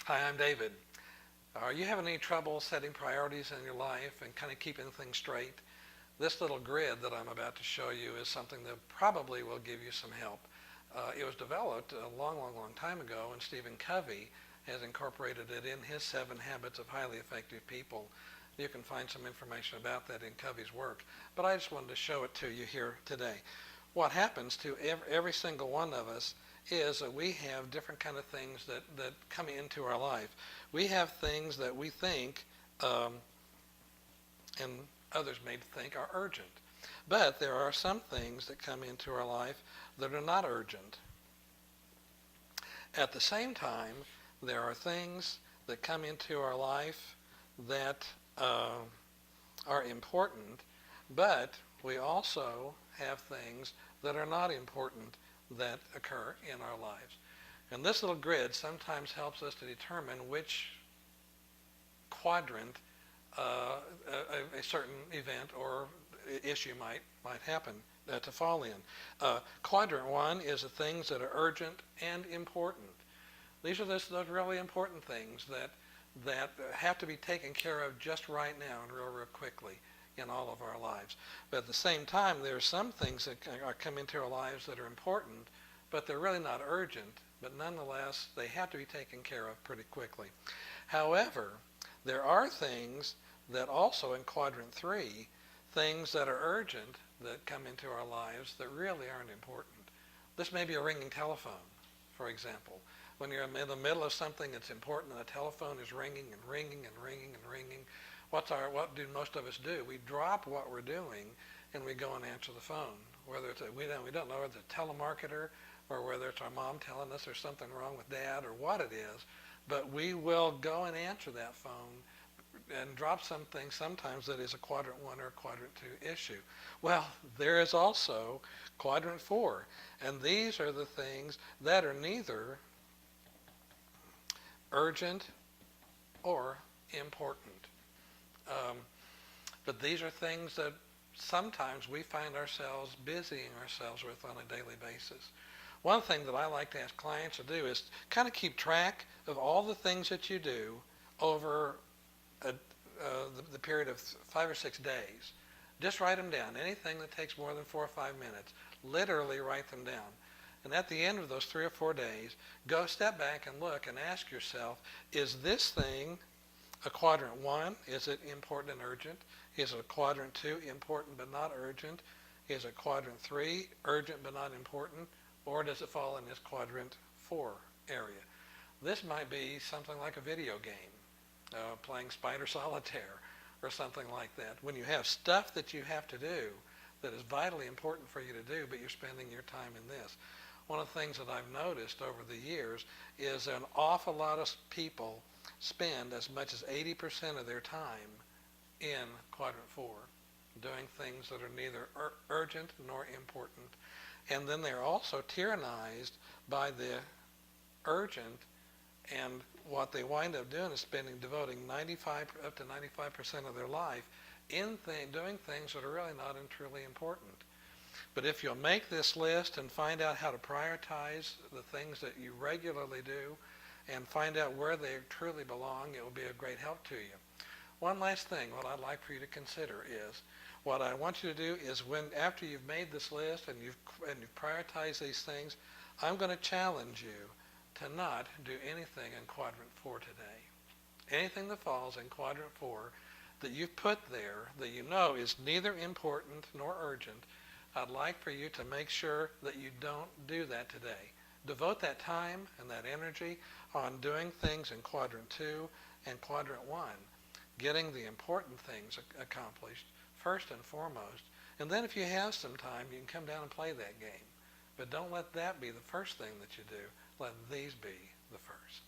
Hi, I'm David. Are you having any trouble setting priorities in your life and kind of keeping things straight? This little grid that I'm about to show you is something that probably will give you some help. It was developed a long, long, long time ago, and Stephen Covey has incorporated it in his 7 Habits of Highly Effective People. You can find some information about that in Covey's work, but I just wanted to show it to you here today. What happens to every single one of us is that we have different kind of things that come into our life. We have things that we think and others may think are urgent. But there are some things that come into our life that are not urgent. At the same time, there are things that come into our life that are important, but we also have things that are not important that occur in our lives. And this little grid sometimes helps us to determine which quadrant a certain event or issue might happen to fall in. Quadrant 1 is the things that are urgent and important. These are those really important things that have to be taken care of just right now and real quickly in all of our lives. But at the same time, there are some things that come into our lives that are important, but they're really not urgent, but nonetheless, they have to be taken care of pretty quickly. However, there are things that also in quadrant 3, things that are urgent that come into our lives that really aren't important. This may be a ringing telephone, for example. When you're in the middle of something that's important and the telephone is ringing and ringing and ringing and ringing, what do most of us do? We drop what we're doing and we go and answer the phone. Whether it's we don't know whether it's a telemarketer or whether it's our mom telling us there's something wrong with dad or what it is, but we will go and answer that phone and drop something sometimes that is a quadrant 1 or a quadrant 2 issue. Well, there is also quadrant 4, and these are the things that are neither urgent or important. But these are things that sometimes we find ourselves busying ourselves with on a daily basis. One thing that I like to ask clients to do is kind of keep track of all the things that you do over the period of 5 or 6 days. Just write them down. Anything that takes more than 4 or 5 minutes, literally write them down. And at the end of those 3 or 4 days, go step back and look and ask yourself, is this thing a quadrant 1? Is it important and urgent? Is it a quadrant 2, important but not urgent? Is it quadrant 3, urgent but not important? Or does it fall in this quadrant 4 area? This might be something like a video game, playing Spider Solitaire or something like that. When you have stuff that you have to do that is vitally important for you to do, but you're spending your time in this. One of the things that I've noticed over the years is an awful lot of people spend as much as 80% of their time in quadrant 4, doing things that are neither urgent nor important. And then they're also tyrannized by the urgent, and what they wind up doing is devoting up to 95% of their life in doing things that are really not and truly important. But if you'll make this list and find out how to prioritize the things that you regularly do and find out where they truly belong, it will be a great help to you. One last thing, what I'd like for you to consider is, what I want you to do is after you've made this list and you've prioritized these things, I'm going to challenge you to not do anything in quadrant 4 today. Anything that falls in quadrant 4 that you've put there that you know is neither important nor urgent, I'd like for you to make sure that you don't do that today. Devote that time and that energy on doing things in quadrant 2 and quadrant 1, getting the important things accomplished first and foremost. And then if you have some time, you can come down and play that game. But don't let that be the first thing that you do. Let these be the first.